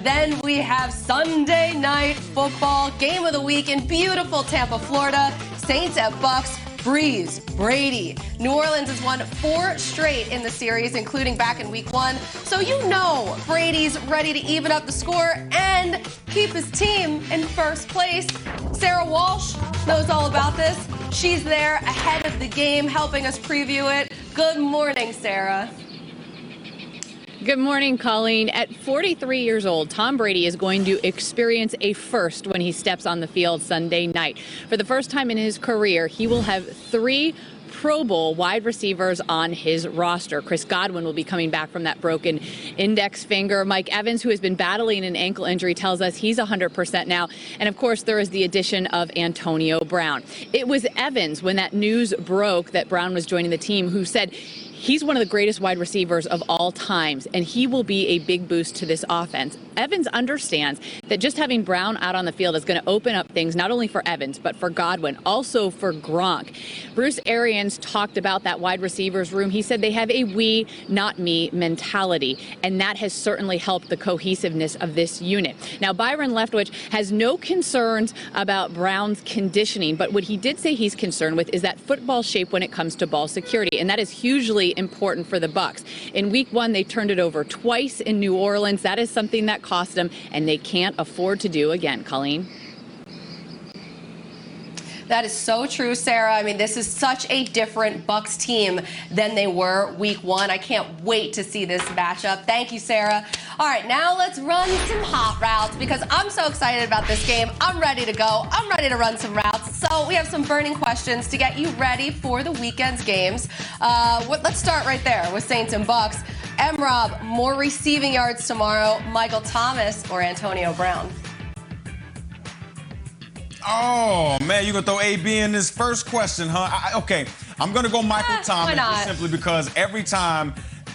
Then we have Sunday night football, game of the week in beautiful Tampa, Florida. Saints at Bucks. Breeze, Brady. New Orleans has won 4 straight in the series, including back in week 1. So you know Brady's ready to even up the score and keep his team in first place. Sarah Walsh knows all about this. She's there ahead of the game, helping us preview it. Good morning, Sarah. Good morning, Colleen. At 43 years old, Tom Brady is going to experience a first when he steps on the field Sunday night. For the first time in his career, he will have 3 Pro Bowl wide receivers on his roster. Chris Godwin will be coming back from that broken index finger. Mike Evans, who has been battling an ankle injury, tells us he's 100% now. And of course, there is the addition of Antonio Brown. It was Evans, when that news broke that Brown was joining the team, who said he's one of the greatest wide receivers of all times, and he will be a big boost to this offense. Evans understands that just having Brown out on the field is going to open up things not only for Evans, but for Godwin, also for Gronk. Bruce Arians talked about that wide receivers room. He said they have a we, not me mentality, and that has certainly helped the cohesiveness of this unit. Now, Byron Leftwich has no concerns about Brown's conditioning, but what he did say he's concerned with is that football shape when it comes to ball security, and that is hugely important for the Bucs. In week 1, they turned it over twice in New Orleans. That is something that cost them, and they can't afford to do again. Colleen? That is so true, Sarah. I mean, this is such a different Bucs team than they were week 1. I can't wait to see this matchup. Thank you, Sarah. All right, now let's run some hot routes because I'm so excited about this game. I'm ready to go. I'm ready to run some routes. So we have some burning questions to get you ready for the weekend's games. Let's start right there with Saints and Bucks. M-Rob, more receiving yards tomorrow, Michael Thomas or Antonio Brown? Oh, man, you're going to throw AB in this first question, huh? Okay, I'm going to go Michael Thomas just simply because every time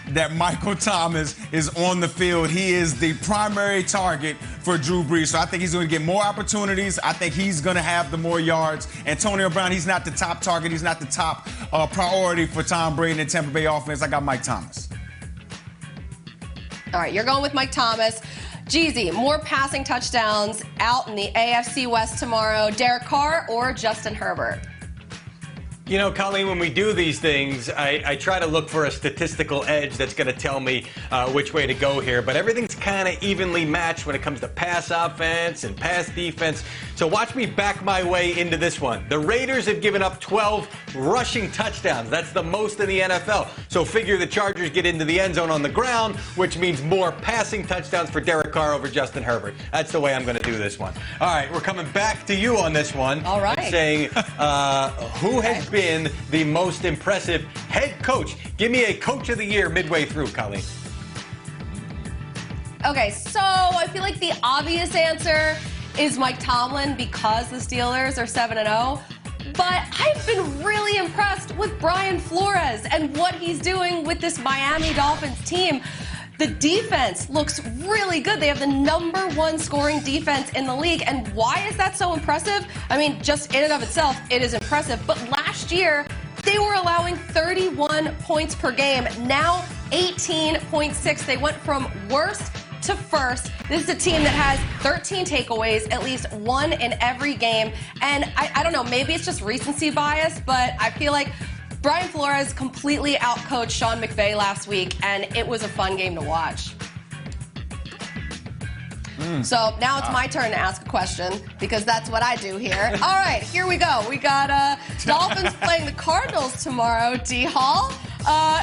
that Michael Thomas is on the field, he is the primary target for Drew Brees. So I think he's going to get more opportunities. I think he's going to have the more yards. Antonio Brown, he's not the top target. He's not the top priority for Tom Brady and the Tampa Bay offense. I got Mike Thomas. All right, you're going with Mike Thomas. Jeezy, more passing touchdowns out in the AFC West tomorrow. Derek Carr or Justin Herbert? You know, Colleen, when we do these things, I try to look for a statistical edge that's going to tell me which way to go here. But everything's kind of evenly matched when it comes to pass offense and pass defense. So watch me back my way into this one. The Raiders have given up 12 rushing touchdowns. That's the most in the NFL. So figure the Chargers get into the end zone on the ground, which means more passing touchdowns for Derek Carr over Justin Herbert. That's the way I'm going to do this one. All right, we're coming back to you on this one. All right. And saying who has been the most impressive head coach? Give me a coach of the year midway through, Colleen. Okay, so I feel like the obvious answer is Mike Tomlin because the Steelers are 7-0. But I've been really impressed with Brian Flores and what he's doing with this Miami Dolphins team. The defense looks really good. They have the #1 scoring defense in the league. And why is that so impressive? I mean, just in and of itself, it is impressive. But last year, they were allowing 31 points per game. Now, 18.6. They went from worst to first. This is a team that has 13 takeaways, at least 1 in every game. And I don't know, maybe it's just recency bias, but I feel like Brian Flores completely outcoached Sean McVay last week, and it was a fun game to watch. So now it's my turn to ask a question because that's what I do here. All right, here we go. We got Dolphins playing the Cardinals tomorrow. D. Hall,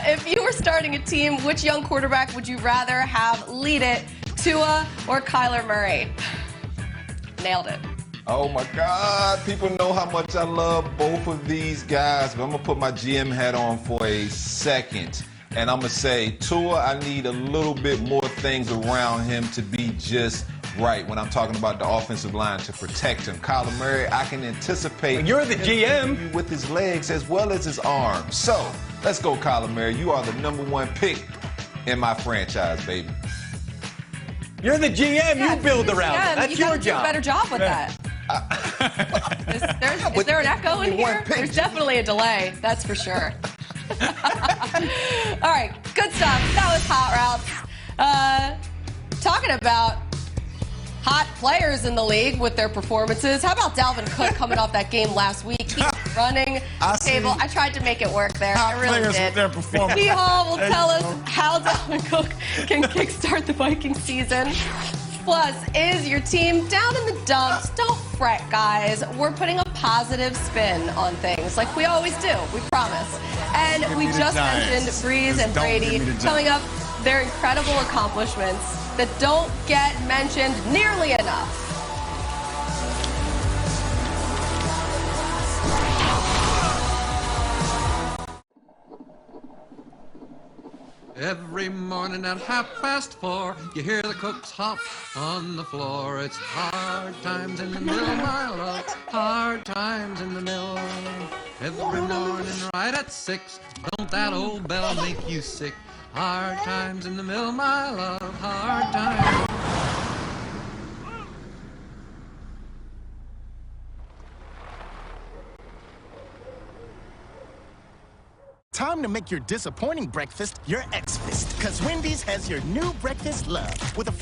if you were starting a team, which young quarterback would you rather have lead it, Tua or Kyler Murray? Nailed it. Oh, my God. People know how much I love both of these guys, but I'm going to put my GM hat on for a second. And I'm going to say, Tua, I need a little bit more things around him to be just right when I'm talking about the offensive line to protect him. Kyler Murray, I can anticipate. You're the GM. With his legs as well as his arms. So let's go, Kyler Murray. You are the #1 pick in my franchise, baby. You're the GM. Yeah, you build around it. That's your job. You got to do job. a better job with that. Is there an echo in here? There's definitely a delay. That's for sure. All right, good stuff. That was Hot Routes. Talking about hot players in the league with their performances. How about Dalvin Cook coming off that game last week? He's running the table. I tried to make it work there. I really players did. with their performance. Hall will tell us how Dalvin Cook can kickstart the Viking season. Plus, is your team down in the dumps? Don't fret, guys. We're putting a positive spin on things, like we always do. We promise. And we just mentioned Breeze and Brady coming up. Their incredible accomplishments that don't get mentioned nearly enough. Every morning at 4:30, you hear the cooks hop on the floor. It's hard times in the mill, my love, hard times in the mill. Every morning right at 6, don't that old bell make you sick? Hard times in the mill, my love, hard times. Time to make your disappointing breakfast your X-Fist, because Wendy's has your new breakfast love with a fresh